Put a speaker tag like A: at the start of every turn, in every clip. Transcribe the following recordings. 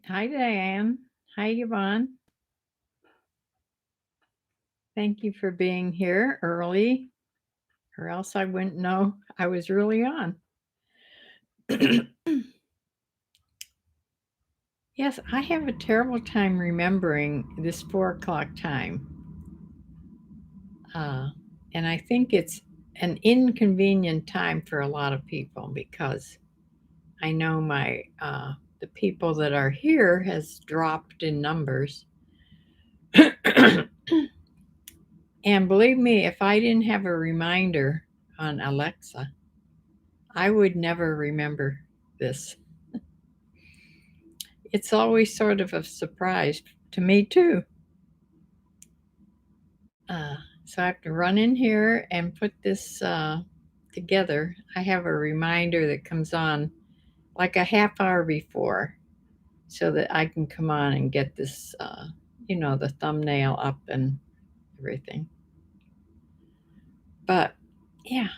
A: Hi, Diane. Hi, Yvonne. Thank you for being here early, or else I wouldn't know I was really on. Yes, I have a terrible time remembering this 4 o'clock time. And I think it's an inconvenient time for a lot of people because I know the people that are here has dropped in numbers. And believe me, if I didn't have a reminder on Alexa, I would never remember this. It's always sort of a surprise to me, too. So I have to run in here and put this together. I have a reminder that comes on like a half hour before so that I can come on and get this, the thumbnail up and everything. But yeah,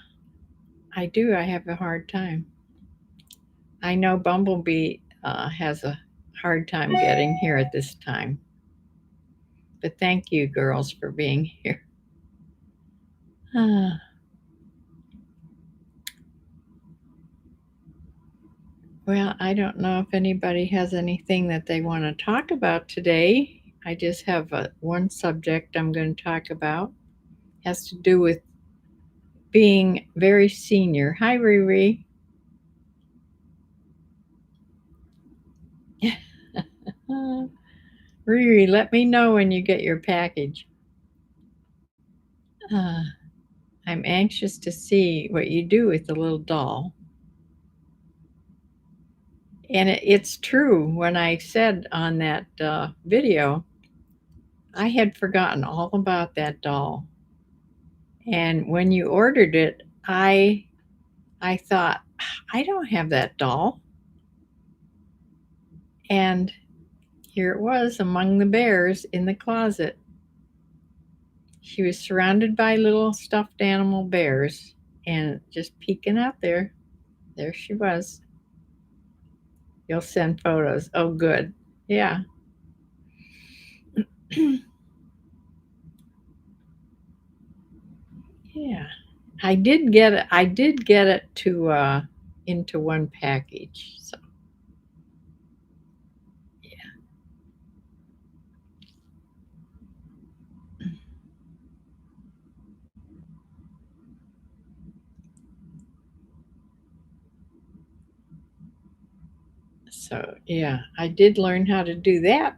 A: I do. I have a hard time. I know Bumblebee has a hard time getting here at this time. But thank you, girls, for being here. Well, I don't know if anybody has anything that they want to talk about today. I just have one subject I'm going to talk about. It has to do with being very senior. Hi, Riri. Riri, let me know when you get your package. I'm anxious to see what you do with the little doll. And it's true. When I said on that video, I had forgotten all about that doll. And when you ordered it, I thought, I don't have that doll. And here it was among the bears in the closet. She was surrounded by little stuffed animal bears and just peeking out there. There she was. You'll send photos. Oh, good. Yeah. Yeah. I did get it to into one package. So yeah. So yeah, I did learn how to do that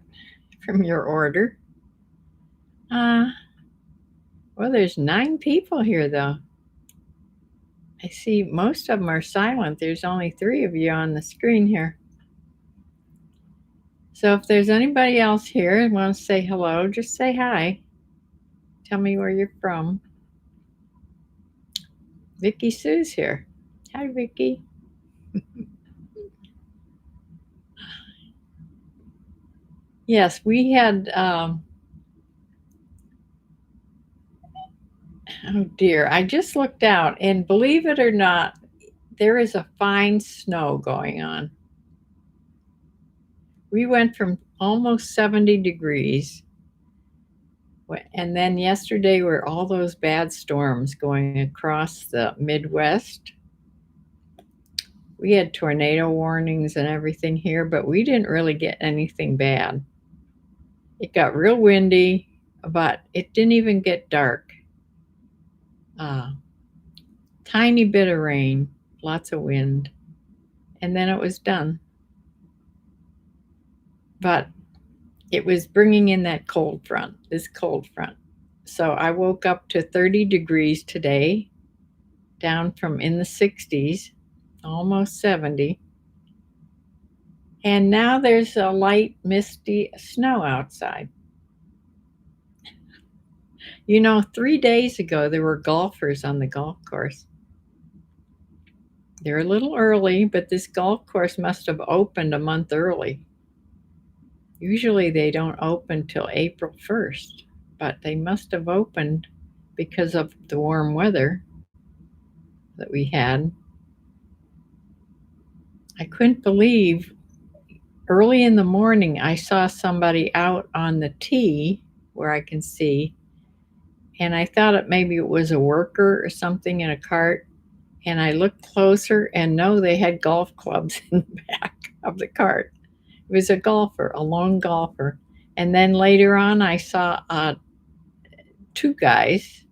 A: from your order. Well, there's 9 people here though. I see most of them are silent. There's only 3 of you on the screen here. So if there's anybody else here and wants to say hello, just say hi. Tell me where you're from. Vicky Sue's here. Hi, Vicky. Yes, we had, oh dear, I just looked out and believe it or not, there is a fine snow going on. We went from almost 70 degrees. And then yesterday were all those bad storms going across the Midwest. We had tornado warnings and everything here, but we didn't really get anything bad. It got real windy, but it didn't even get dark. Tiny bit of rain, lots of wind, and then it was done. But it was bringing in that cold front, this cold front. So I woke up to 30 degrees today, down from in the 60s, almost 70. And now there's a light, misty snow outside. 3 days ago, there were golfers on the golf course. They're a little early, but this golf course must have opened a month early. Usually they don't open till April 1st, but they must have opened because of the warm weather that we had. I couldn't believe early in the morning, I saw somebody out on the tee where I can see, and I thought maybe it was a worker or something in a cart. And I looked closer, and no, they had golf clubs in the back of the cart. It was a golfer, a lone golfer. And then later on, I saw two guys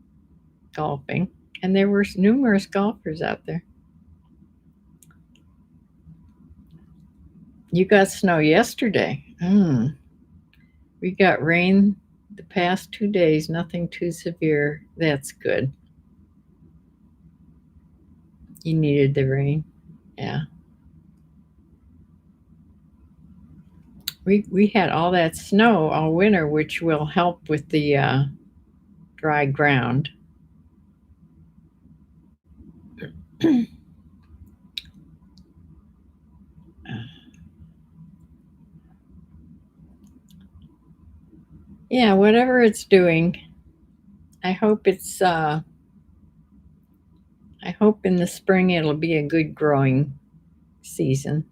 A: golfing, and there were numerous golfers out there. You got snow yesterday. We got rain the past 2 days, nothing too severe. That's good. You needed the rain. Yeah. We had all that snow all winter, which will help with the dry ground. Yeah, whatever it's doing, I hope I hope in the spring it'll be a good growing season.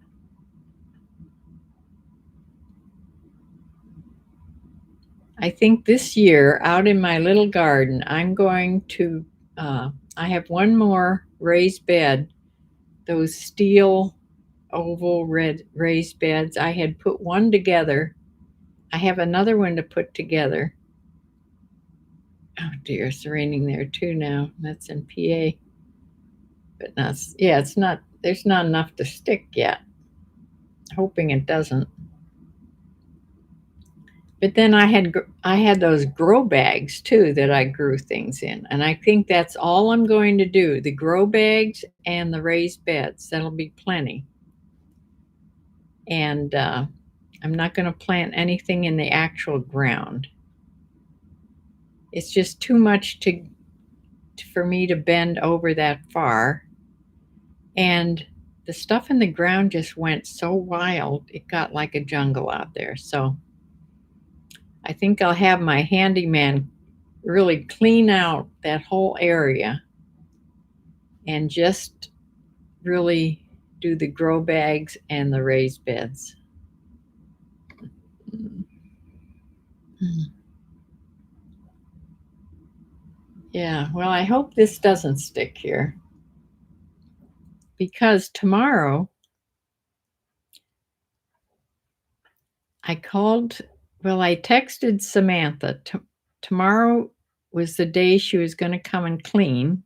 A: I think this year out in my little garden, I'm going to I have one more raised bed, those steel oval red raised beds. I had put one together. I have another one to put together. Oh dear, it's raining there too now. That's in PA. But not, yeah, it's not, there's not enough to stick yet. Hoping it doesn't. But then I had those grow bags too that I grew things in, and I think that's all I'm going to do, the grow bags and the raised beds. That'll be plenty. And I'm not going to plant anything in the actual ground. It's just too much for me to bend over that far. And the stuff in the ground just went so wild, it got like a jungle out there. So I think I'll have my handyman really clean out that whole area and just really do the grow bags and the raised beds. Yeah, well, I hope this doesn't stick here, because tomorrow I texted Samantha. Tomorrow was the day she was going to come and clean,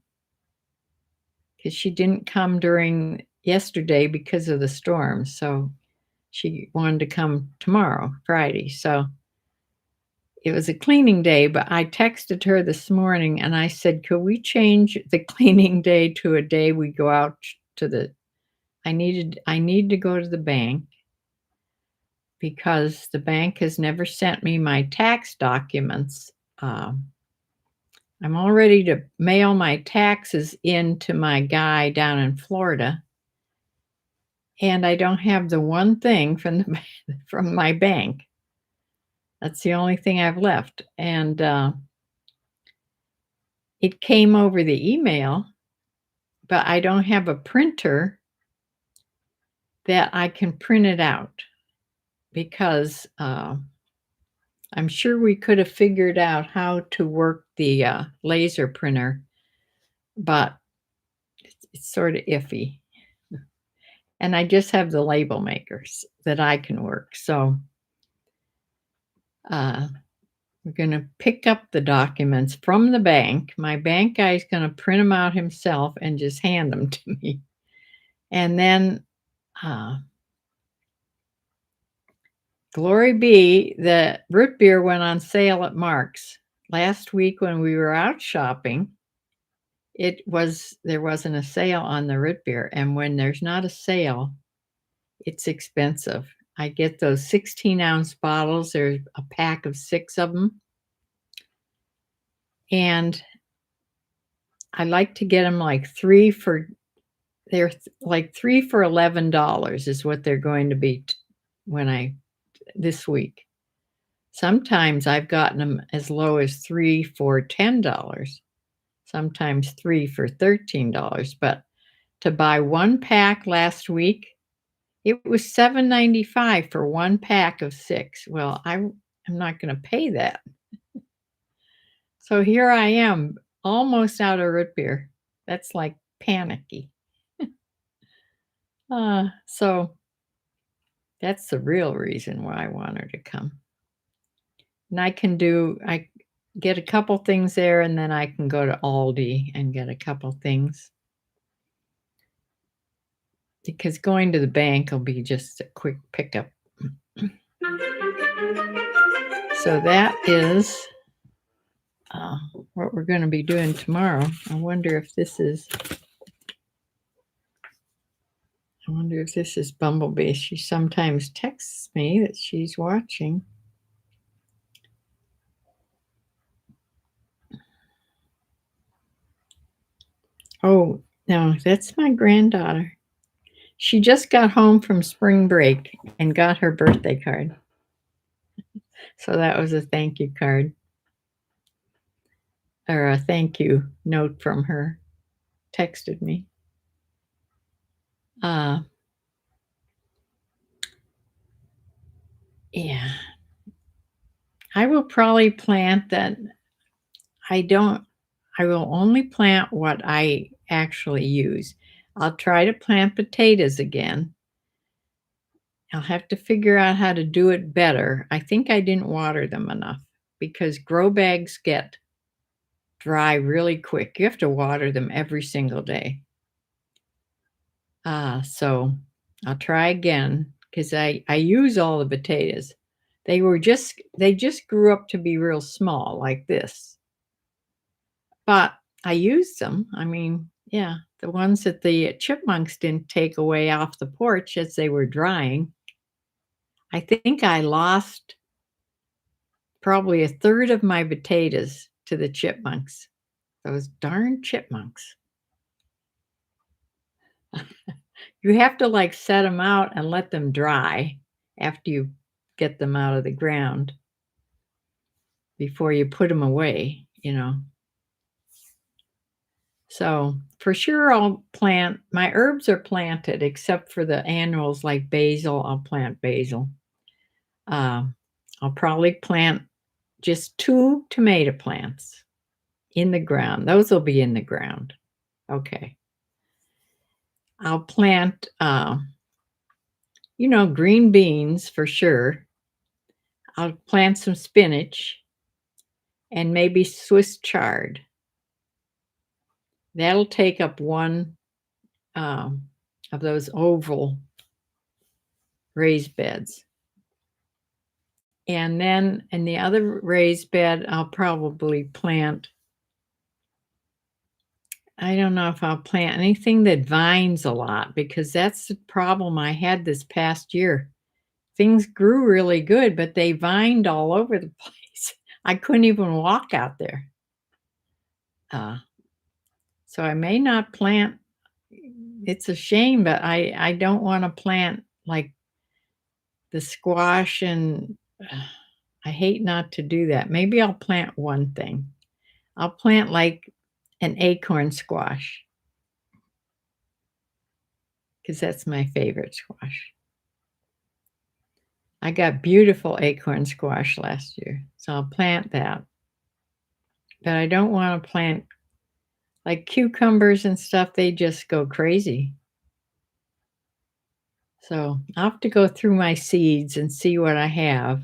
A: because she didn't come during yesterday because of the storm. So she wanted to come tomorrow, Friday. So it was a cleaning day, but I texted her this morning and I said, could we change the cleaning day to a day we go out to I need to go to the bank, because the bank has never sent me my tax documents. I'm all ready to mail my taxes in to my guy down in Florida, and I don't have the one thing from my bank. That's the only thing I've left. And it came over the email, but I don't have a printer that I can print it out, because I'm sure we could have figured out how to work the laser printer, but it's sort of iffy. And I just have the label makers that I can work. So we're going to pick up the documents from the bank. My bank guy is going to print them out himself and just hand them to me. And then, glory be, the root beer went on sale at Mark's last week when we were out shopping. There wasn't a sale on the root beer, and when there's not a sale, it's expensive. I get those 16-ounce bottles. There's a pack of 6 of them. And I like to get them like they're like 3 for $11 is what they're going to be this week. Sometimes I've gotten them as low as 3 for $10. Sometimes 3 for $13. But to buy one pack last week It was $7.95 for 1 pack of 6. Well, I'm not gonna pay that. So here I am, almost out of root beer. That's, like, panicky. So that's the real reason why I want her to come. And I get a couple things there, and then I can go to Aldi and get a couple things. Because going to the bank will be just a quick pickup. So that is what we're going to be doing tomorrow. I wonder if this is Bumblebee. She sometimes texts me that she's watching. Oh, no, that's my granddaughter. She just got home from spring break and got her birthday card. So that was a thank you card. Or a thank you note from her. Texted me. Yeah. I will probably plant that. I will only plant what I actually use. I'll try to plant potatoes again. I'll have to figure out how to do it better. I think I didn't water them enough because grow bags get dry really quick. You have to water them every single day. So I'll try again because I use all the potatoes. They just grew up to be real small like this. But I used them. I mean, yeah, the ones that the chipmunks didn't take away off the porch as they were drying. I think I lost probably a third of my potatoes to the chipmunks. Those darn chipmunks. You have to like set them out and let them dry after you get them out of the ground before you put them away, you know. So for sure I'll plant, my herbs are planted except for the annuals like basil. I'll plant basil. I'll probably plant just 2 tomato plants in the ground. Those will be in the ground. Okay. I'll plant, green beans for sure. I'll plant some spinach and maybe Swiss chard. That'll take up one of those oval raised beds. And then in the other raised bed, I'll probably plant, I don't know if I'll plant anything that vines a lot because that's the problem I had this past year. Things grew really good, but they vined all over the place. I couldn't even walk out there. So I may not plant. It's a shame, but I don't want to plant like the squash and I hate not to do that. Maybe I'll plant one thing. I'll plant like an acorn squash because that's my favorite squash. I got beautiful acorn squash last year, so I'll plant that. But I don't want to plant like cucumbers and stuff. They just go crazy. So I'll have to go through my seeds and see what I have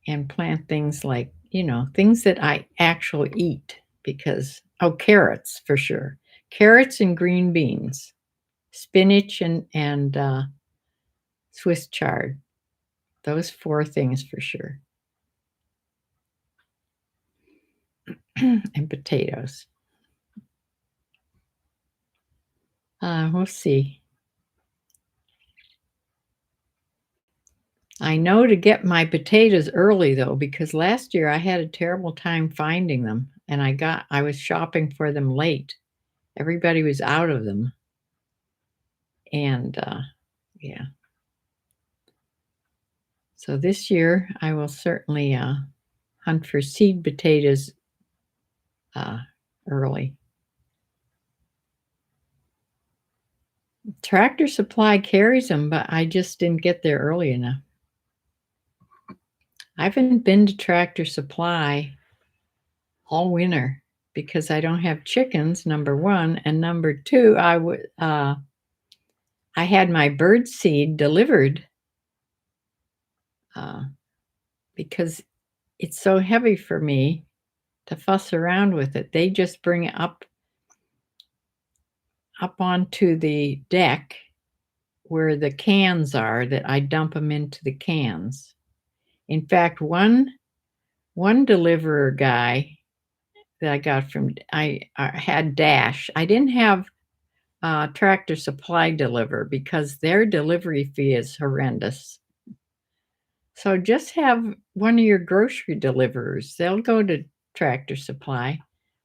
A: and plant things like, things that I actually eat because, carrots for sure. Carrots and green beans, spinach and Swiss chard. Those 4 things for sure. And potatoes. We'll see. I know to get my potatoes early though, because last year I had a terrible time finding them and I was shopping for them late. Everybody was out of them. And yeah. So this year I will certainly hunt for seed potatoes early. Tractor Supply carries them, but I just didn't get there early enough. I haven't been to Tractor Supply all winter because I don't have chickens, number one, and number two, I had my bird seed delivered because it's so heavy for me to fuss around with it. They just bring it up onto the deck where the cans are that I dump them into the cans. In fact, one deliverer guy that I got from I had Dash. I didn't have Tractor Supply deliver because their delivery fee is horrendous. So just have one of your grocery deliverers. They'll go to Tractor Supply.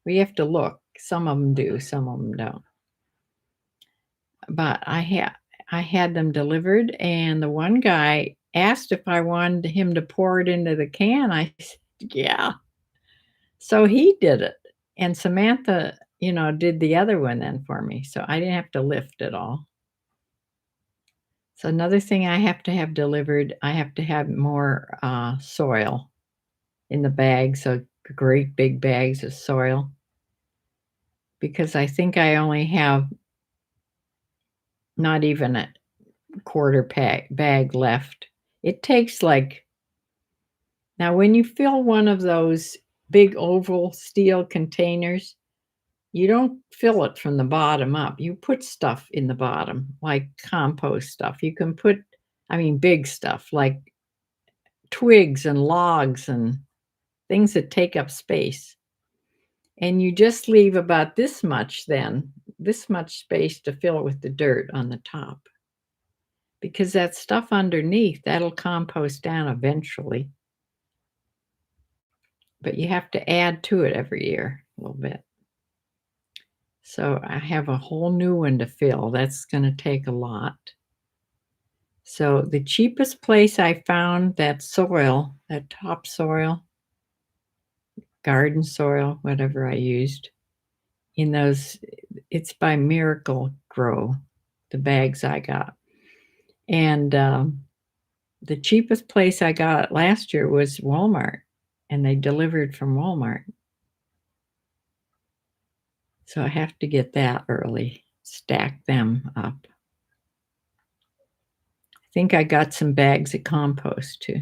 A: We have to look. Some of them do, some of them don't. But I had them delivered, and the one guy asked if I wanted him to pour it into the can. I said, yeah. So he did it. And Samantha, did the other one then for me. So I didn't have to lift at all. So another thing I have to have delivered, I have to have more soil in the bags, so great big bags of soil. Because I think I only have not even a quarter bag left. It takes now when you fill one of those big oval steel containers, you don't fill it from the bottom up. You put stuff in the bottom, like compost stuff. You can put, big stuff like twigs and logs and things that take up space. And you just leave about this much space to fill it with the dirt on the top. Because that stuff underneath, that'll compost down eventually. But you have to add to it every year a little bit. So I have a whole new one to fill. That's going to take a lot. So the cheapest place I found that soil, that topsoil, garden soil, whatever I used, in those, it's by Miracle Grow, the bags I got. And the cheapest place I got last year was Walmart, and they delivered from Walmart. So I have to get that early, stack them up. I think I got some bags of compost too.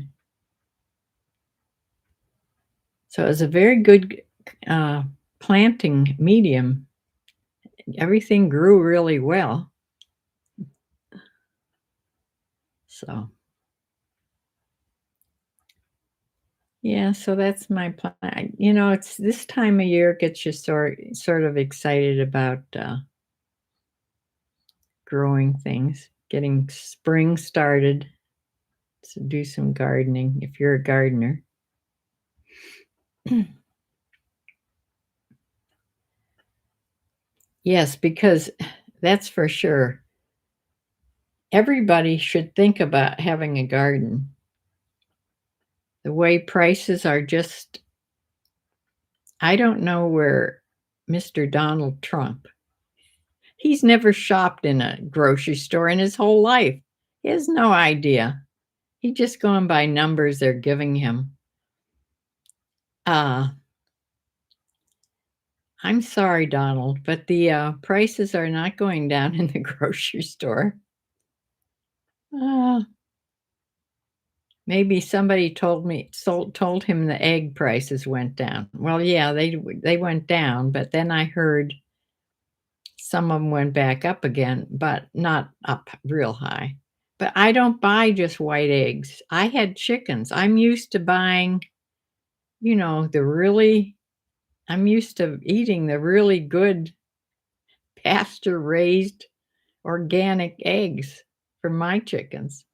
A: So it was a very good planting medium. Everything grew really well. So, yeah, so that's my plan. It's this time of year gets you sort of excited about growing things, getting spring started. To do some gardening if you're a gardener. Yes, because that's for sure. Everybody should think about having a garden. The way prices are just, I don't know where Mr. Donald Trump, he's never shopped in a grocery store in his whole life. He has no idea. He's just going by numbers they're giving him. I'm sorry, Donald, but the prices are not going down in the grocery store. Maybe somebody told him the egg prices went down. Well, yeah, they went down, but then I heard some of them went back up again, but not up real high. But I don't buy just white eggs. I had chickens. I'm used to buying, I'm used to eating the really good pasture-raised organic eggs from my chickens.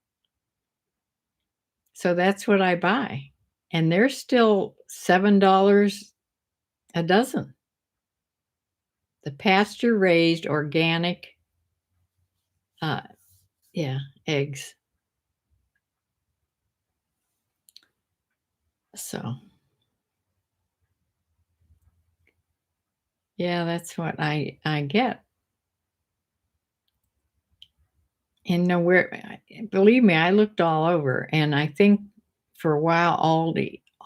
A: So that's what I buy. And they're still $7 a dozen. The pasture-raised organic, eggs. So, yeah, that's what I get. And nowhere, believe me, I looked all over, and I think for a while,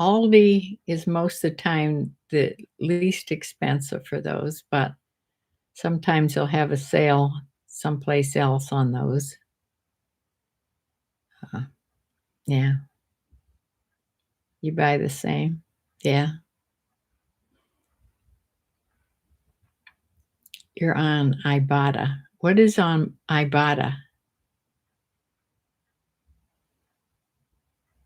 A: Aldi is most of the time the least expensive for those, but sometimes they'll have a sale someplace else on those. Uh, yeah. You buy the same? Yeah. You're on Ibotta. What is on Ibotta?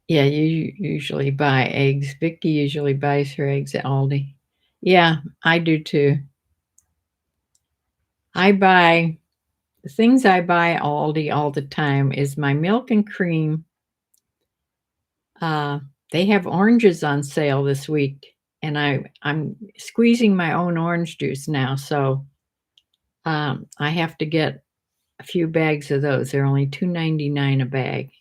A: Yeah, you usually buy eggs. Vicky usually buys her eggs at Aldi. Yeah, I do too. I buy the things I buy at Aldi all the time is my milk and cream. They have oranges on sale this week, and I'm squeezing my own orange juice now, so I have to get a few bags of those. They're only $2.99 a bag.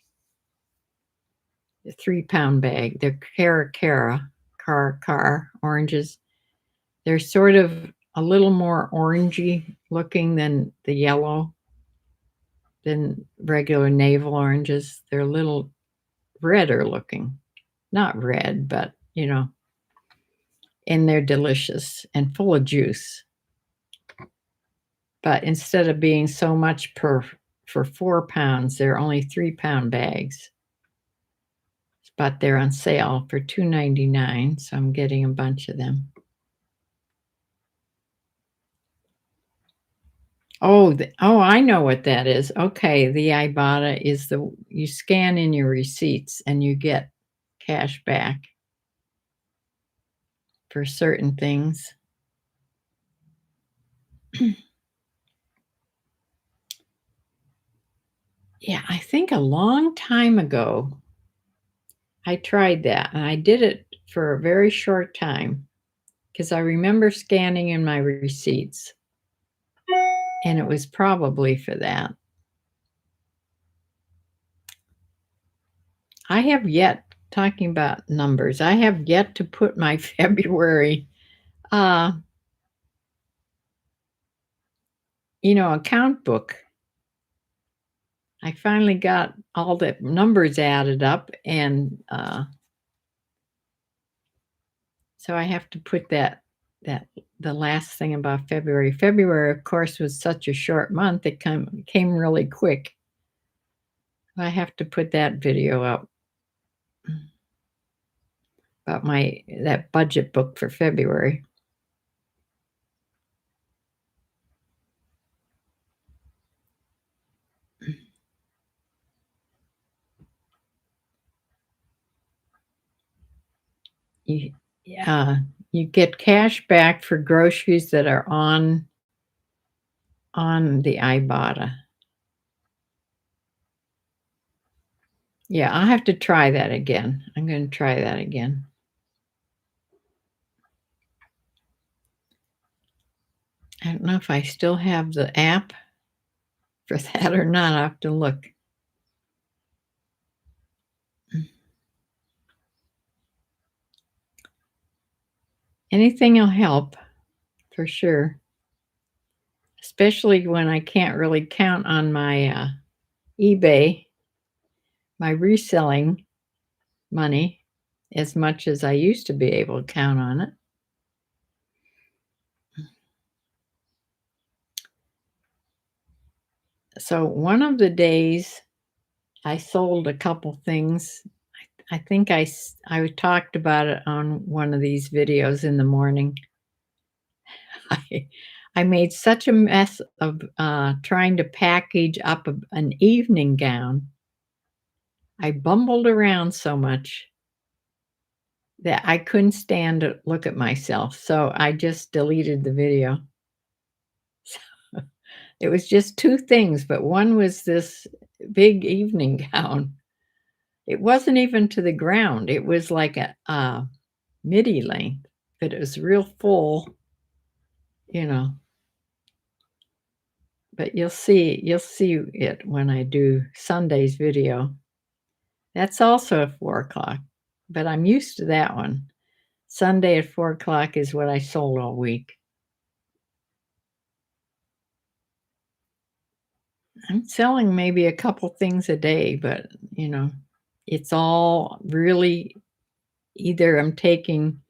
A: A 3-pound bag. They're car oranges. They're sort of a little more orangey looking than the yellow, than regular navel oranges. They're a little redder looking. Not red, but and they're delicious and full of juice. But instead of being so much for 4 pounds, they're only 3-pound bags. But they're on sale for $2.99, so I'm getting a bunch of them. Oh, I know what that is. Okay, the Ibotta is you scan in your receipts and you get cash back for certain things. Yeah, I think a long time ago I tried that, and I did it for a very short time because I remember scanning in my receipts, and it was probably for that. I have yet, talking about numbers, I have yet to put my February, account book. I finally got all the numbers added up, and so I have to put that the last thing about February. February, of course, was such a short month; it came really quick. I have to put that video up about that budget book for February. You get cash back for groceries that are on the Ibotta. Yeah, I'll have to try that again. I'm going to try that again. I don't know if I still have the app for that or not. I'll have to look. Anything will help, for sure. Especially when I can't really count on my eBay, my reselling money, as much as I used to be able to count on it. So one of the days I sold a couple things. I think I talked about it on one of these videos in the morning. I made such a mess of trying to package up an evening gown. I bumbled around so much that I couldn't stand to look at myself, so I just deleted the video. It was just 2 things, but one was this big evening gown. It wasn't even to the ground. It was like a midi length, but it was real full, you know. But you'll see it when I do Sunday's video. That's also at 4:00, but I'm used to that one. Sunday at 4:00 is what I sold all week. I'm selling maybe a couple things a day, but, it's all really either I'm taking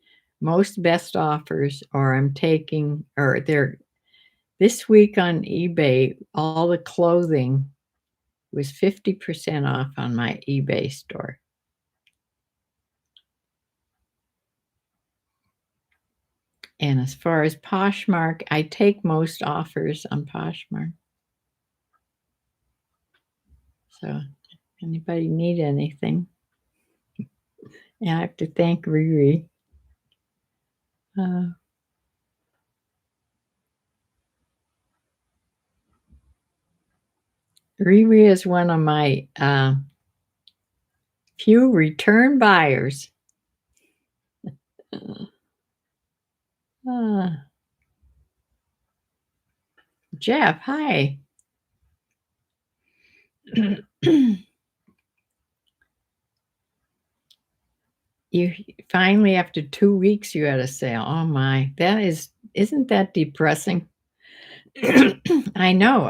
A: most best offers or I'm taking or they're this week on eBay, all the clothing was 50% off on my eBay store. And as far as Poshmark, I take most offers on Poshmark. So, anybody need anything? And I have to thank Riri. Uh, Riri is one of my few return buyers. Uh, Jeff, hi. You finally, after 2 weeks, you had a sale. Oh my, isn't that depressing? I know.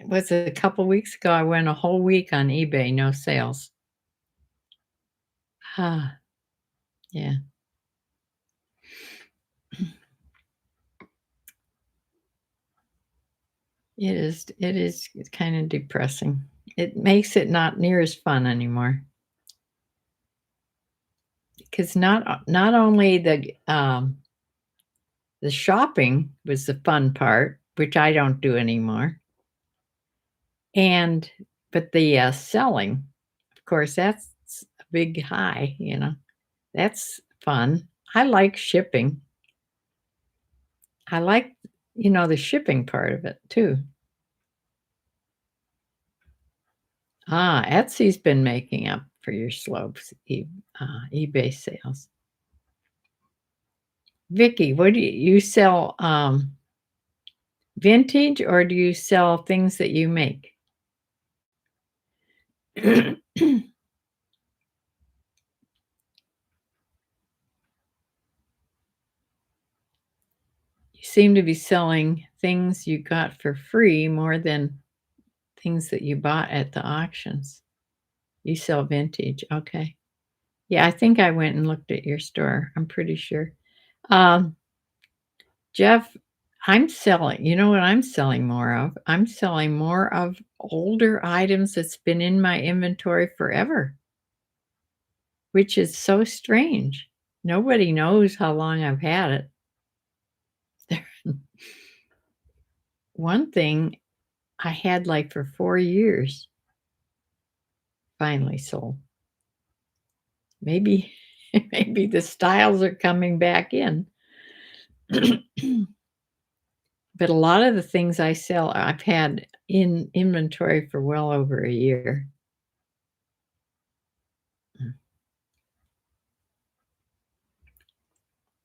A: Was it a couple weeks ago? I went a whole week on eBay, no sales. Ah, yeah. It is kind of depressing. It makes it not near as fun anymore. Because not only the shopping was the fun part, which I don't do anymore, but the selling, of course, that's a big high. That's fun. I like shipping. I like the shipping part of it too. Etsy's been making up for your slopes, eBay sales. Vicky, what do you sell? Vintage, or do you sell things that you make? You seem to be selling things you got for free more than things that you bought at the auctions. You sell vintage, okay. Yeah, I think I went and looked at your store. I'm pretty sure. Um, Jeff, you know what I'm selling more of? I'm selling more of older items that's been in my inventory forever, which is so strange. Nobody knows how long I've had it. One thing I had like for 4 years finally sold. Maybe maybe the styles are coming back in. But a lot of the things I sell, I've had in inventory for well over a year.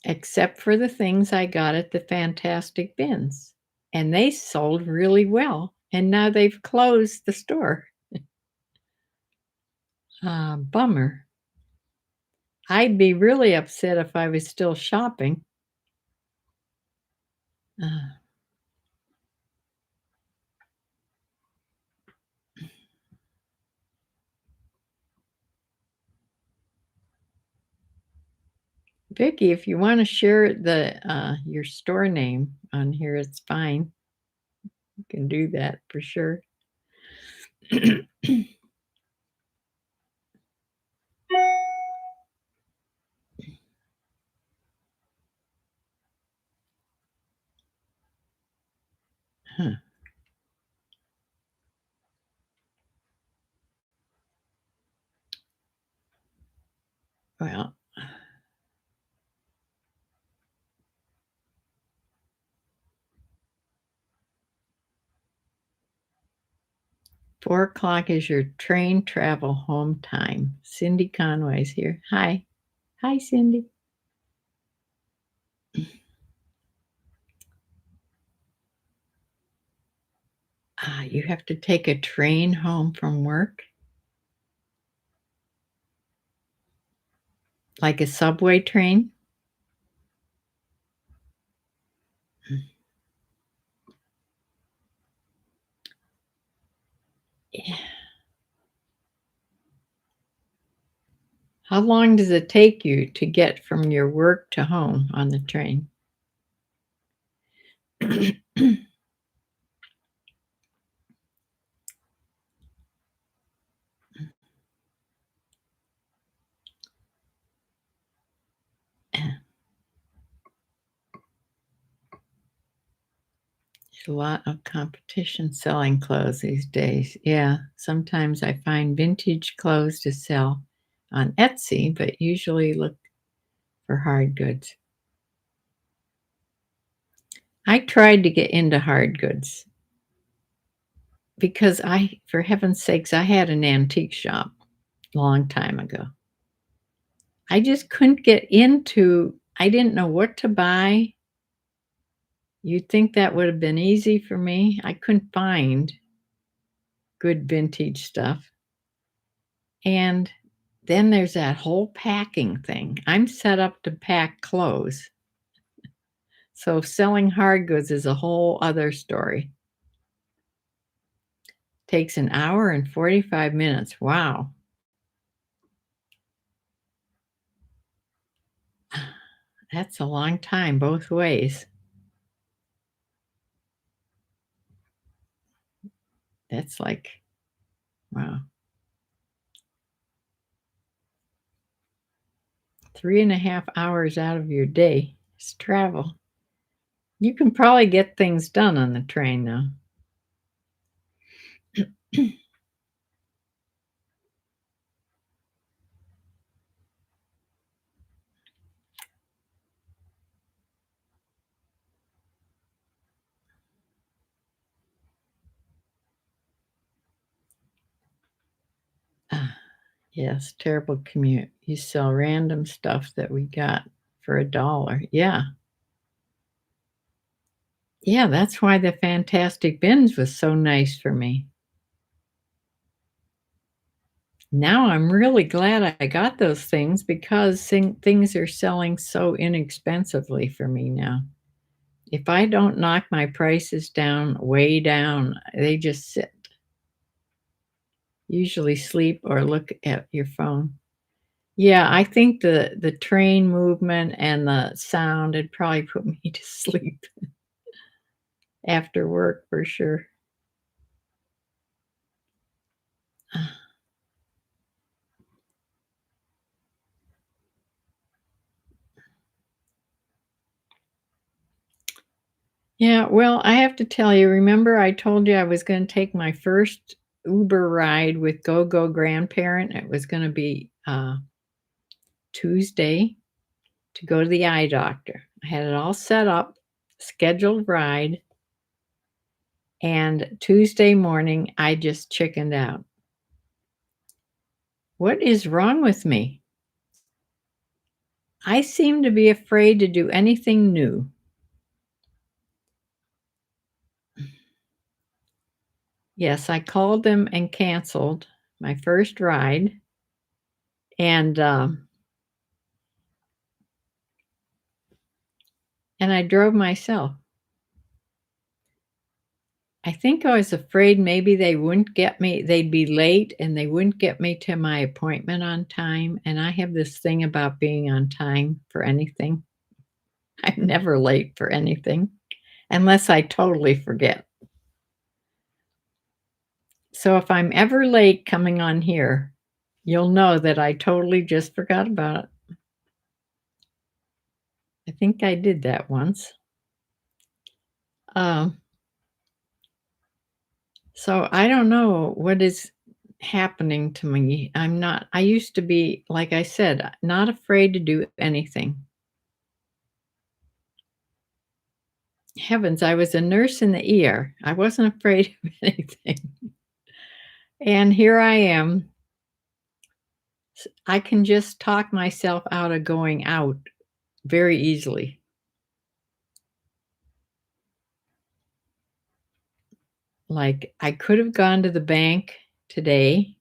A: Except for the things I got at the Fantastic Bins, and they sold really well, and now they've closed the store. Bummer. I'd be really upset if I was still shopping. Uh, Vicky, if you wanna share your store name on here, it's fine. You can do that for sure. Huh. Well, 4 o'clock is your train travel home time. Cindy Conway's here. Hi. Hi, Cindy. You have to take a train home from work? Like a subway train? How long does it take you to get from your work to home on the train? A lot of competition selling clothes these days. Yeah, sometimes I find vintage clothes to sell on Etsy, but usually look for hard goods. I tried to get into hard goods because for heaven's sakes, I had an antique shop a long time ago. I just couldn't get into, I didn't know what to buy. You'd think that would have been easy for me. I couldn't find good vintage stuff. And then there's that whole packing thing. I'm set up to pack clothes. So selling hard goods is a whole other story. Takes an hour and 45 minutes. Wow. That's a long time both ways. That's like, wow. 3.5 hours out of your day is travel. You can probably get things done on the train though. Yes, terrible commute. You sell random stuff that we got for $1. Yeah. Yeah, that's why the Fantastic Bins was so nice for me. Now I'm really glad I got those things because things are selling so inexpensively for me now. If I don't knock my prices down, way down, they just sit. Usually sleep or look at your phone. Yeah, I think the train movement and the sound had probably put me to sleep after work for sure. Yeah, well, I have to tell you, remember I told you I was gonna take my first Uber ride with GoGo Grandparent? It was gonna be, Tuesday to go to the eye doctor. I had it all set up, scheduled ride, and Tuesday morning, I just chickened out. What is wrong with me? I seem to be afraid to do anything new. Yes, I called them and canceled my first ride, and I drove myself. I think I was afraid maybe they'd be late and they wouldn't get me to my appointment on time, and I have this thing about being on time for anything. I'm never late for anything unless I totally forget. So if I'm ever late coming on here, you'll know that I totally just forgot about it. I think I did that once. Um, so I don't know what is happening to me. I used to be, like I said, not afraid to do anything. Heavens, I was a nurse in the ER. I wasn't afraid of anything. And here I am. I can just talk myself out of going out very easily. Like, I could have gone to the bank today.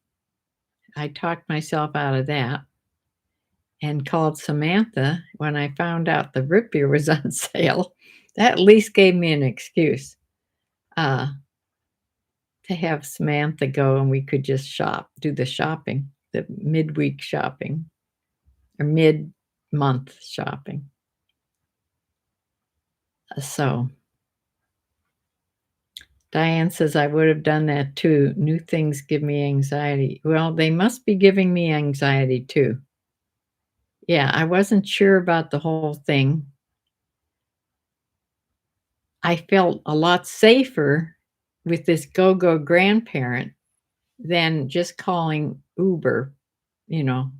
A: I talked myself out of that and called Samantha when I found out the root beer was on sale. That at least gave me an excuse. Uh, to have Samantha go and we could just do the shopping, the midweek shopping or mid-month shopping. So Diane says, I would have done that too. New things give me anxiety. Well, they must be giving me anxiety too. Yeah, I wasn't sure about the whole thing. I felt a lot safer with this go-go grandparent than just calling Uber, you know.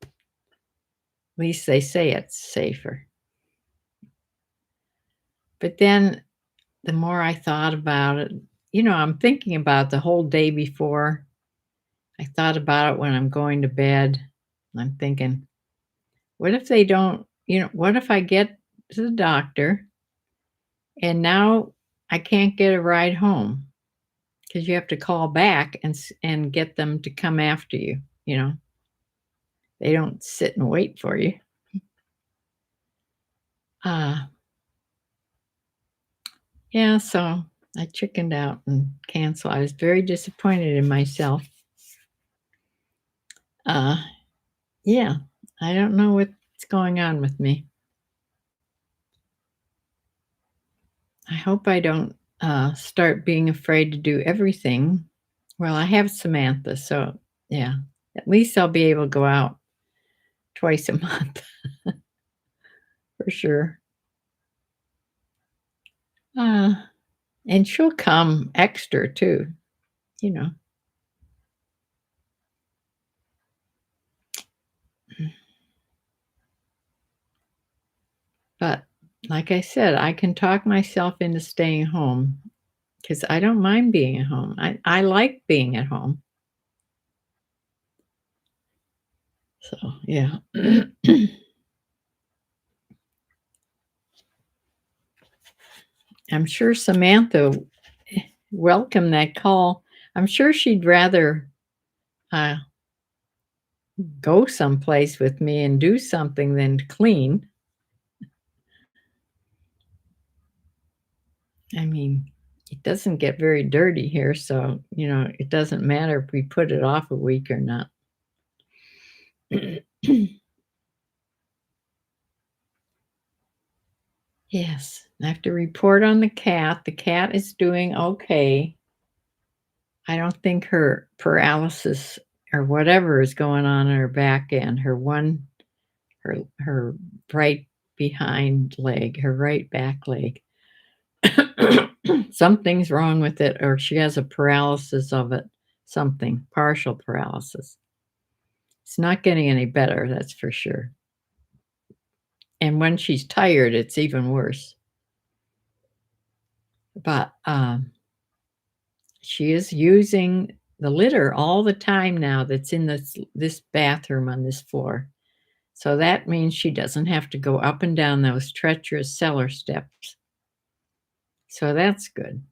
A: At least they say it's safer. But then the more I thought about it, I'm thinking about the whole day before. I thought about it when I'm going to bed. I'm thinking, what if they don't, what if I get to the doctor and now I can't get a ride home because you have to call back and get them to come after you, They don't sit and wait for you. Yeah, so I chickened out and canceled. I was very disappointed in myself. Yeah, I don't know what's going on with me. I hope I don't start being afraid to do everything. Well, I have Samantha, so yeah, at least I'll be able to go out twice a month for sure. And she'll come extra too, you know. But like I said, I can talk myself into staying home because I don't mind being at home. I like being at home. So, yeah. I'm sure Samantha welcomed that call. I'm sure she'd rather go someplace with me and do something than clean. I mean, it doesn't get very dirty here, so, it doesn't matter if we put it off a week or not. Yes, I have to report on the cat. The cat is doing okay. I don't think her paralysis or whatever is going on in her back end, her right behind leg, her right back leg. Something's wrong with it, or she has a paralysis of it, something, partial paralysis. It's not getting any better, that's for sure. And when she's tired, it's even worse. But she is using the litter all the time now that's in this bathroom on this floor. So that means she doesn't have to go up and down those treacherous cellar steps. So that's good.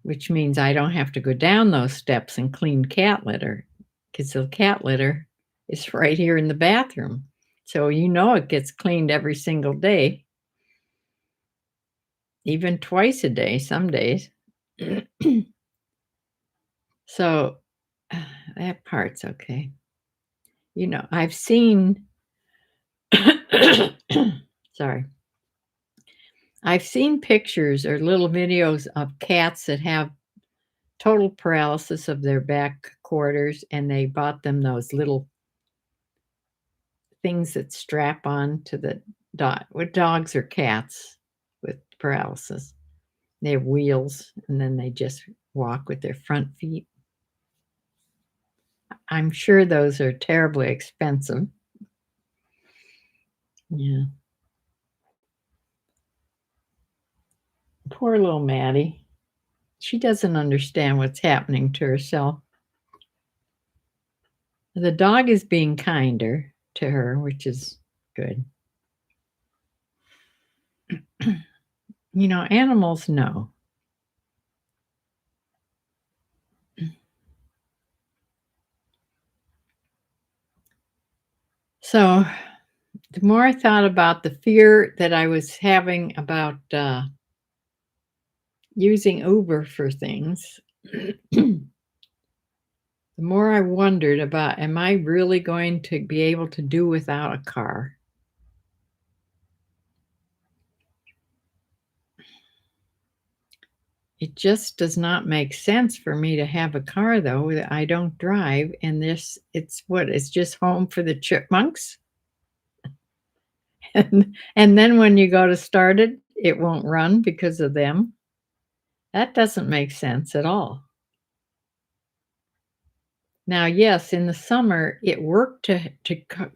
A: Which means I don't have to go down those steps and clean cat litter because the cat litter is right here in the bathroom. So it gets cleaned every single day, even twice a day some days. So that part's okay. I've seen sorry. I've seen pictures or little videos of cats that have total paralysis of their back quarters, and they bought them those little things that strap on to the dog. What dogs or cats with paralysis? They have wheels, and then they just walk with their front feet. I'm sure those are terribly expensive. Yeah. Poor little Maddie. She doesn't understand what's happening to herself. The dog is being kinder to her, which is good. Animals know. So the more I thought about the fear that I was having about using Uber for things, the more I wondered about, am I really going to be able to do without a car? It just does not make sense for me to have a car, though, that I don't drive, and it's just home for the chipmunks? And then when you go to start it, it won't run because of them? That doesn't make sense at all. Now, yes, in the summer, it worked to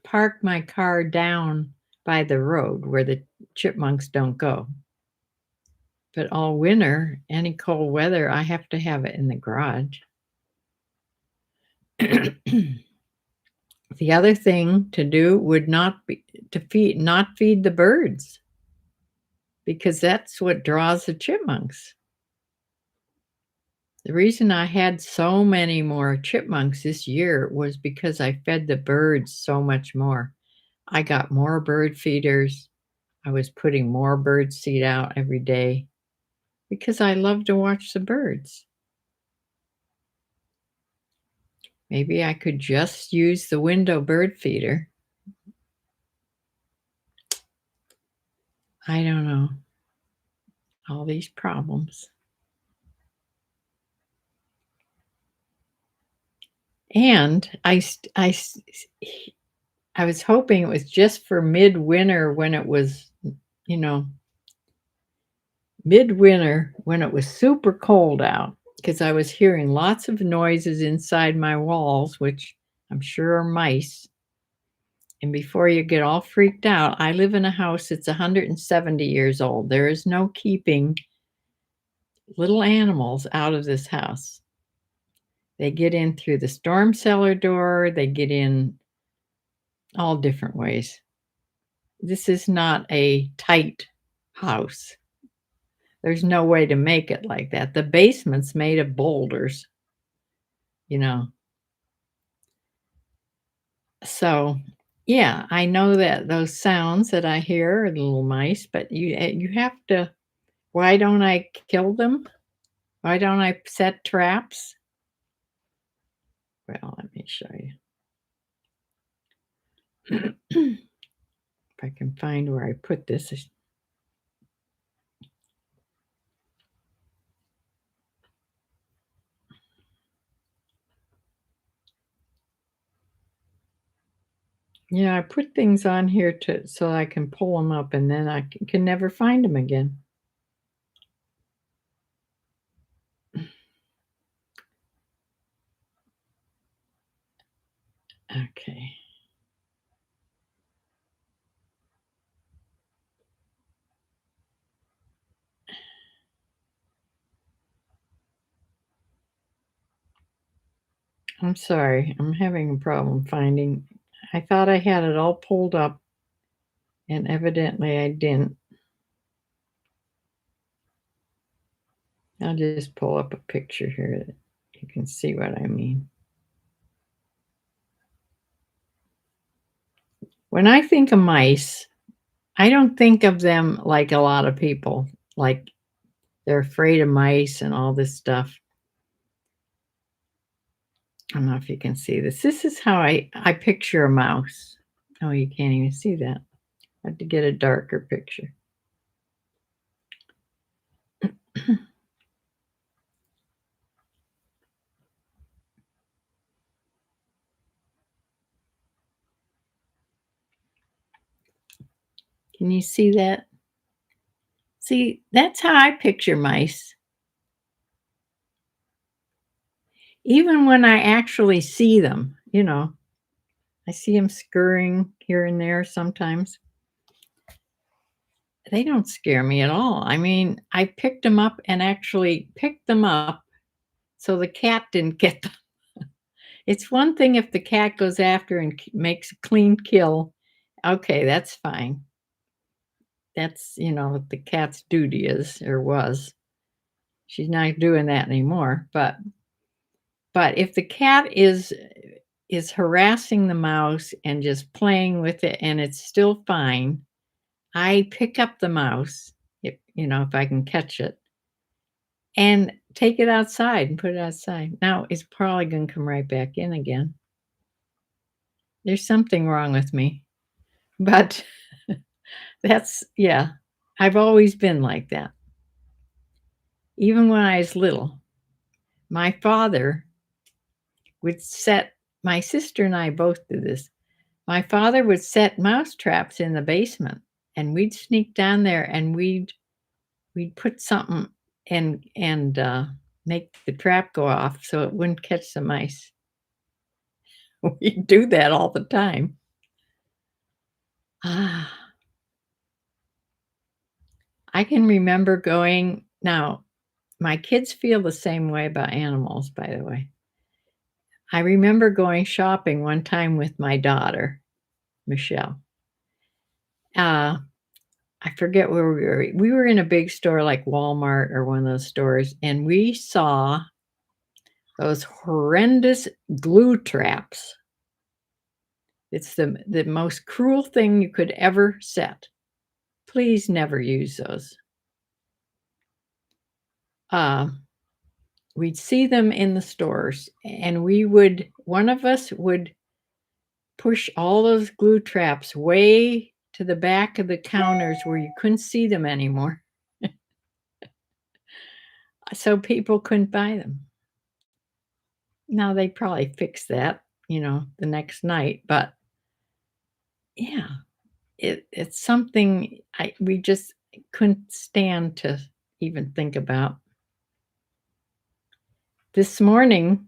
A: park my car down by the road where the chipmunks don't go. But all winter, any cold weather, I have to have it in the garage. The other thing to do would not be to not feed the birds, because that's what draws the chipmunks. The reason I had so many more chipmunks this year was because I fed the birds so much more. I got more bird feeders. I was putting more bird seed out every day because I love to watch the birds. Maybe I could just use the window bird feeder. I don't know. All these problems. And I was hoping it was just for midwinter when it was, you know, midwinter when it was super cold out, because I was hearing lots of noises inside my walls, which I'm sure are mice. And before you get all freaked out, I live in a house that's 170 years old. There is no keeping little animals out of this house. They get in through the storm cellar door, they get in all different ways. This is not a tight house. There's no way to make it like that. The basement's made of boulders, you know. So, yeah, I know that those sounds that I hear are little mice, but you have to. Why don't I kill them? Why don't I set traps? Well, let me show you. If I can find where I put this. Yeah, I put things on here so I can pull them up, and then I can never find them again. Okay. I'm sorry. I'm having a problem finding. I thought I had it all pulled up, and evidently I didn't. I'll just pull up a picture here that you can see what I mean. When I think of mice, I don't think of them like a lot of people, like they're afraid of mice and all this stuff. I don't know if you can see this. This is how I picture a mouse. Oh, you can't even see that. I have to get a darker picture. Can you see that? See, that's how I picture mice. Even when I actually see them, I see them scurrying here and there sometimes. They don't scare me at all. I mean, I picked them up and actually picked them up so the cat didn't get them. It's one thing if the cat goes after and makes a clean kill. Okay, that's fine. That's, what the cat's duty is or was. She's not doing that anymore. But if the cat is harassing the mouse and just playing with it and it's still fine, I pick up the mouse, if I can catch it, and take it outside and put it outside. Now it's probably going to come right back in again. There's something wrong with me. But yeah, I've always been like that. Even when I was little, my father would set, my sister and I both did this. My father would set mouse traps in the basement, and we'd sneak down there and we'd put something and make the trap go off so it wouldn't catch the mice. We'd do that all the time. Ah, I can remember going. Now, my kids feel the same way about animals, by the way. I remember going shopping one time with my daughter, Michelle. I forget where we were. We were in a big store like Walmart or one of those stores, and we saw those horrendous glue traps. It's the most cruel thing you could ever set. Please never use those. We'd see them in the stores, and one of us would push all those glue traps way to the back of the counters where you couldn't see them anymore. So people couldn't buy them. Now they probably fixed that, the next night, but yeah, it's something we just couldn't stand to even think about. This morning,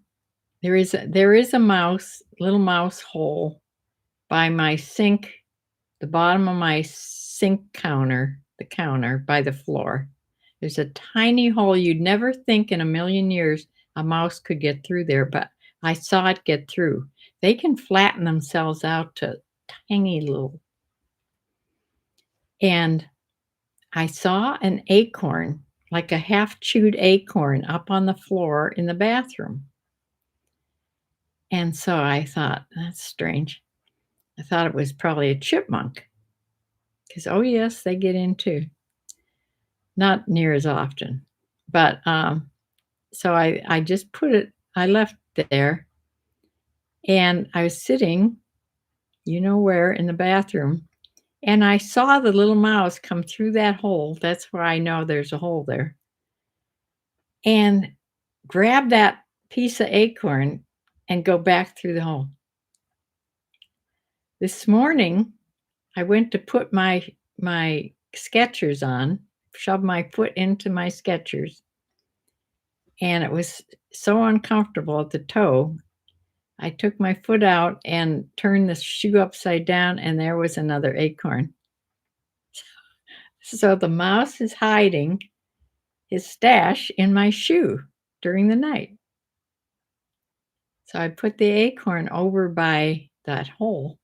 A: there is a little mouse hole by my sink, the bottom of my sink counter, the counter by the floor. There's a tiny hole you'd never think in a million years a mouse could get through there, but I saw it get through. They can flatten themselves out to tiny little. And I saw an acorn, like a half-chewed acorn, up on the floor in the bathroom. And so I thought, that's strange. I thought it was probably a chipmunk. Because, oh, yes, they get in too. Not near as often. But so I just I left it there. And I was sitting, where, in the bathroom. And I saw the little mouse come through that hole. That's where I know there's a hole there. And grab that piece of acorn and go back through the hole. This morning, I went to put my Skechers on, shove my foot into my Skechers, and it was so uncomfortable at the toe. I took my foot out and turned the shoe upside down, and there was another acorn. So the mouse is hiding his stash in my shoe during the night. So I put the acorn over by that hole,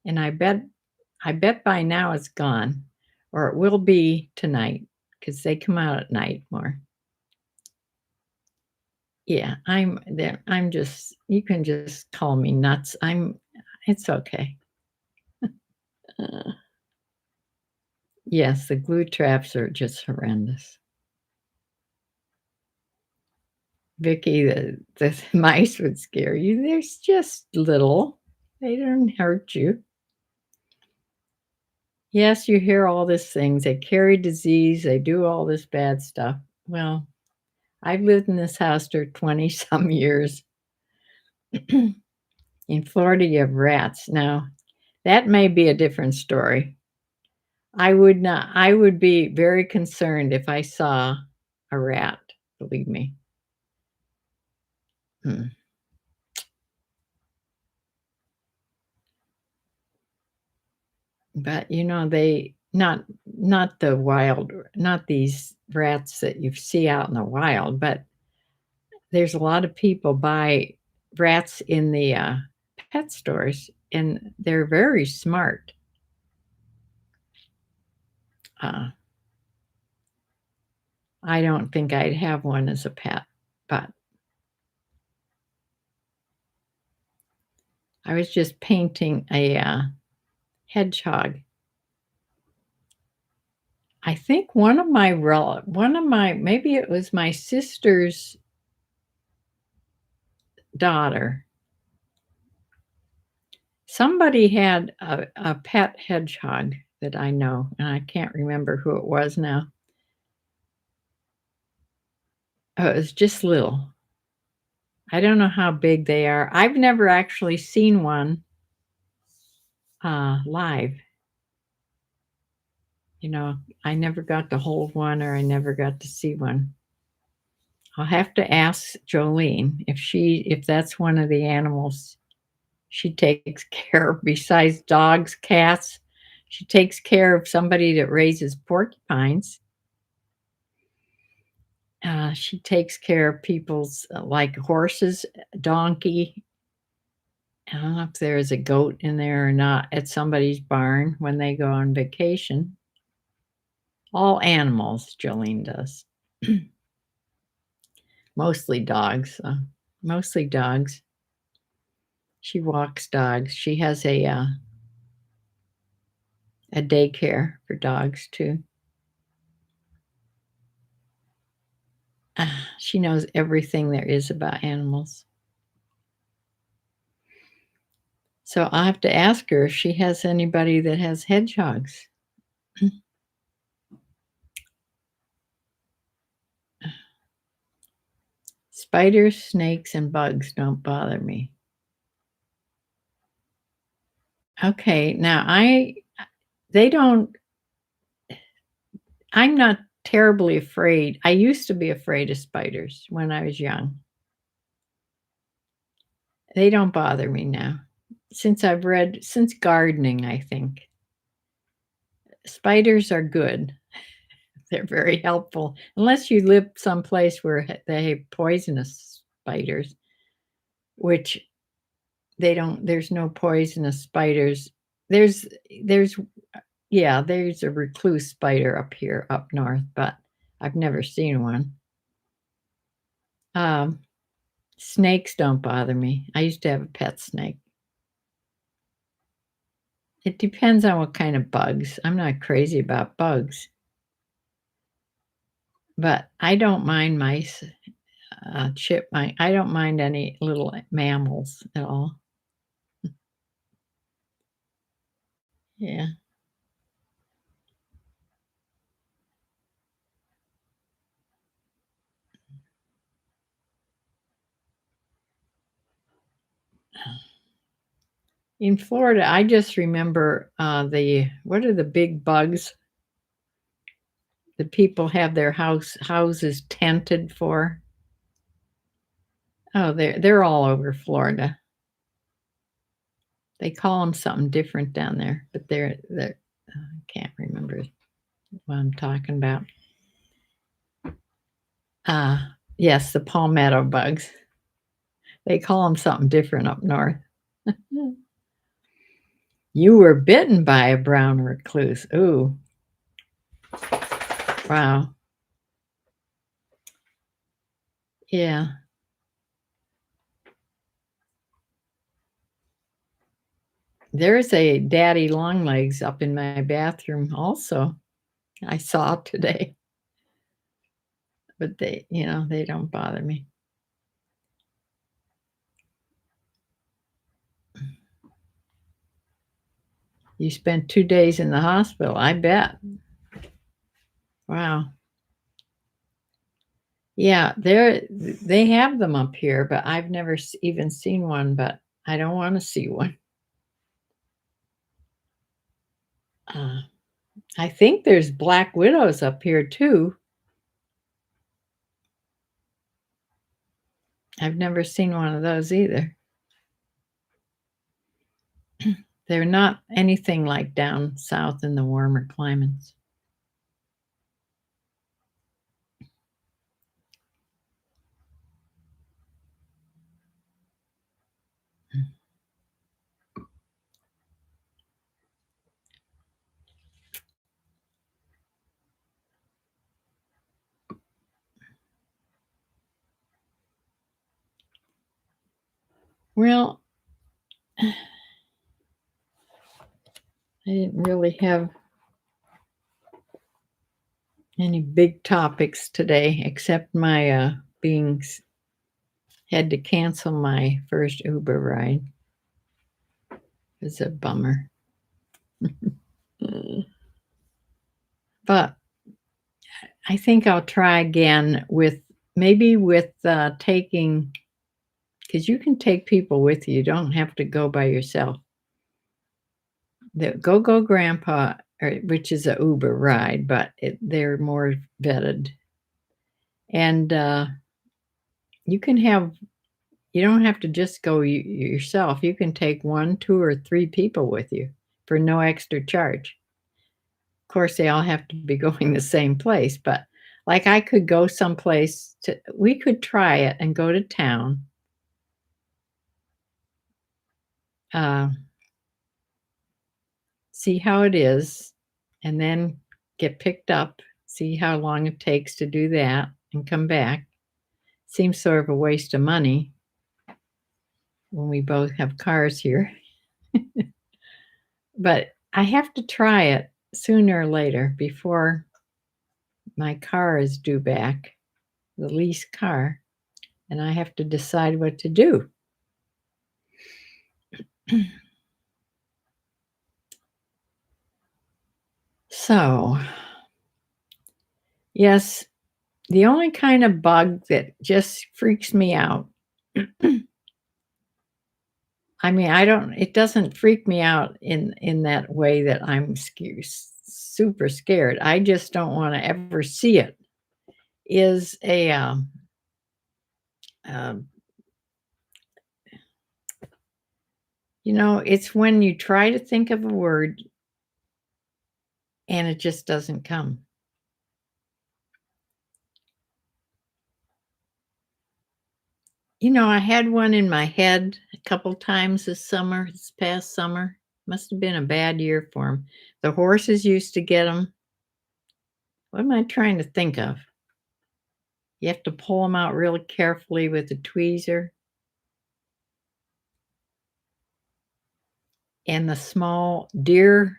A: and I bet by now it's gone, or it will be tonight, because they come out at night more. Yeah, I'm just, you can just call me nuts. It's okay. Yes, the glue traps are just horrendous. Vicky, the mice would scare you. They're just little. They don't hurt you. Yes, you hear all these things. They carry disease. They do all this bad stuff. Well, I've lived in this house for 20-some years. In Florida, you have rats. Now, that may be a different story. I would be very concerned if I saw a rat, believe me. But they not the wild, not these rats that you see out in the wild, but there's a lot of people buy rats in the pet stores, and they're very smart. I don't think I'd have one as a pet, but I was just painting a hedgehog. I think maybe it was my sister's daughter. Somebody had a pet hedgehog that I know, and I can't remember who it was now. Oh, it was just little. I don't know how big they are. I've never actually seen one live. You know, I never got to hold one or I never got to see one. I'll have to ask Jolene if that's one of the animals she takes care of besides dogs, cats. She takes care of somebody that raises porcupines. She takes care of people's like horses, donkey. I don't know if there's a goat in there or not at somebody's barn when they go on vacation. All animals, Jolene does. Mostly dogs. Mostly dogs. She walks dogs. She has a daycare for dogs too. She knows everything there is about animals. So I'll have to ask her if she has anybody that has hedgehogs. Spiders, snakes, and bugs don't bother me. Okay, now I'm not terribly afraid. I used to be afraid of spiders when I was young. They don't bother me now. Since gardening, I think. Spiders are good. They're very helpful. Unless you live someplace where they have poisonous spiders, which there's no poisonous spiders. There's a recluse spider up north, but I've never seen one. Snakes don't bother me. I used to have a pet snake. It depends on what kind of bugs. I'm not crazy about bugs. But I don't mind mice, chipmunk. I don't mind any little mammals at all. Yeah. In Florida, I just remember what are the big bugs that people have their houses tented for? Oh, they're all over Florida. They call them something different down there, but I can't remember what I'm talking about. Yes, the palmetto bugs. They call them something different up north. You were bitten by a brown recluse. Ooh. Wow. Yeah. There's a daddy longlegs up in my bathroom also. I saw today. But they don't bother me. You spent 2 days in the hospital, I bet. Wow. Yeah, they have them up here, but I've never even seen one, but I don't want to see one. I think there's black widows up here too. I've never seen one of those either. They're not anything like down south in the warmer climates. Well, I didn't really have any big topics today except my had to cancel my first Uber ride. It's a bummer. But I think I'll try again with taking, because you can take people with you. You don't have to go by yourself. The Go Grandpa, which is a Uber ride, but they're more vetted. And you don't have to just go yourself. You can take 1, 2, or 3 people with you for no extra charge. Of course, they all have to be going the same place, but like I could go someplace we could try it and go to town. See how it is, and then get picked up, see how long it takes to do that, and come back. Seems sort of a waste of money when we both have cars here. But I have to try it sooner or later before my car is due back, the lease car, and I have to decide what to do. So, yes, the only kind of bug that just freaks me out. I mean, it doesn't freak me out in that way that I'm super scared. I just don't want to ever see it. Is it's when you try to think of a word and it just doesn't come. I had one in my head a couple times this past summer. Must have been a bad year for them. The horses used to get them. What am I trying to think of? You have to pull them out really carefully with a tweezer. And the small deer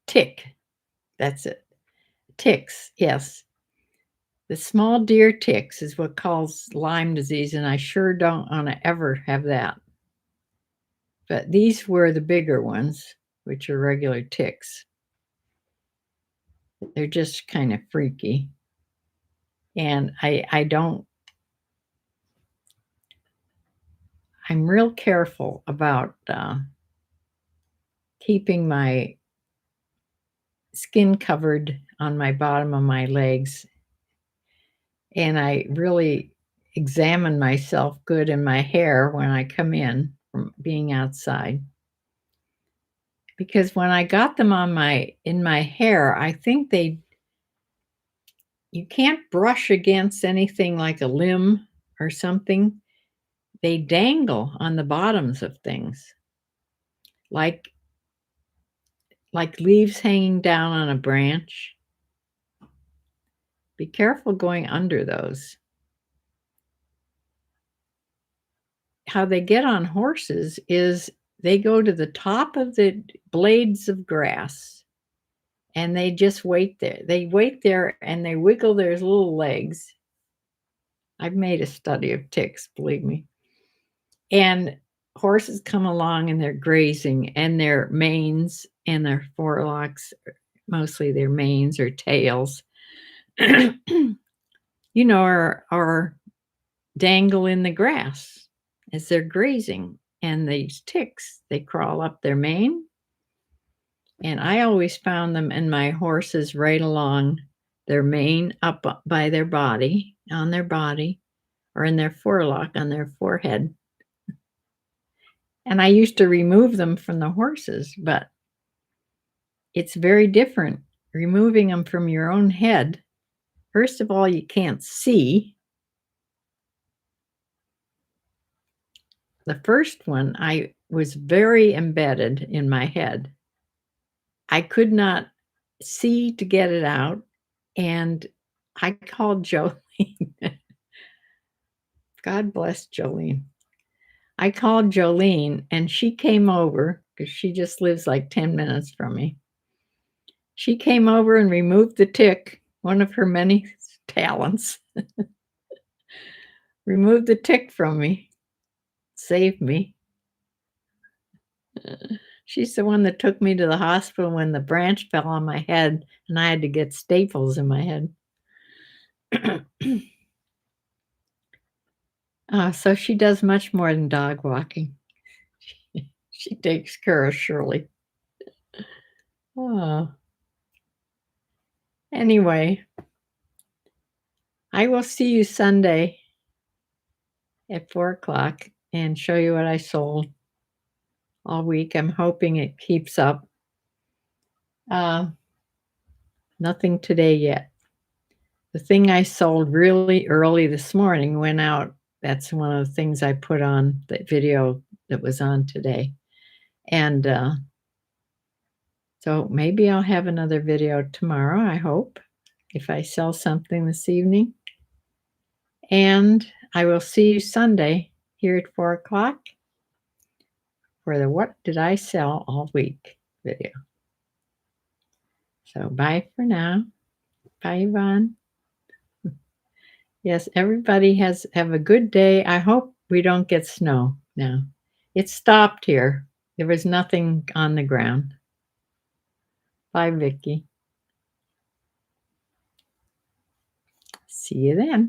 A: tick. That's it. Ticks, yes. The small deer ticks is what causes Lyme disease, and I sure don't want to ever have that. But these were the bigger ones, which are regular ticks. They're just kind of freaky. And I'm real careful about keeping my skin covered on my bottom of my legs. And I really examine myself good in my hair when I come in from being outside. Because when I got them in my hair, I think you can't brush against anything like a limb or something. They dangle on the bottoms of things. Like leaves hanging down on a branch. Be careful going under those. How they get on horses is they go to the top of the blades of grass and they just wait there. They wait there and they wiggle their little legs. I've made a study of ticks, believe me. And horses come along and they're grazing, and their manes and their forelocks, mostly their manes or tails, are dangle in the grass as they're grazing. And these ticks, they crawl up their mane. And I always found them in my horses right along their mane, up by their body, on their body, or in their forelock on their forehead. And I used to remove them from the horses, but it's very different removing them from your own head. First of all, you can't see. The first one, I was very embedded in my head. I could not see to get it out, and I called Jolene. God bless Jolene. I called Jolene, and she came over because she just lives like 10 minutes from me. She came over and removed the tick, one of her many talents. Removed the tick from me. Saved me. She's the one that took me to the hospital when the branch fell on my head and I had to get staples in my head. So she does much more than dog walking. She takes care of Shirley. Oh. Anyway, I will see you Sunday at 4 o'clock and show you what I sold all week. I'm hoping it keeps up. Nothing today yet. The thing I sold really early this morning went out. That's one of the things I put on the video that was on today. And so maybe I'll have another video tomorrow, I hope, if I sell something this evening. And I will see you Sunday here at 4 o'clock for the What Did I Sell All Week video. So bye for now. Bye, Yvonne. Yes, everybody have a good day. I hope we don't get snow now. It stopped here. There was nothing on the ground. Bye, Vicki. See you then.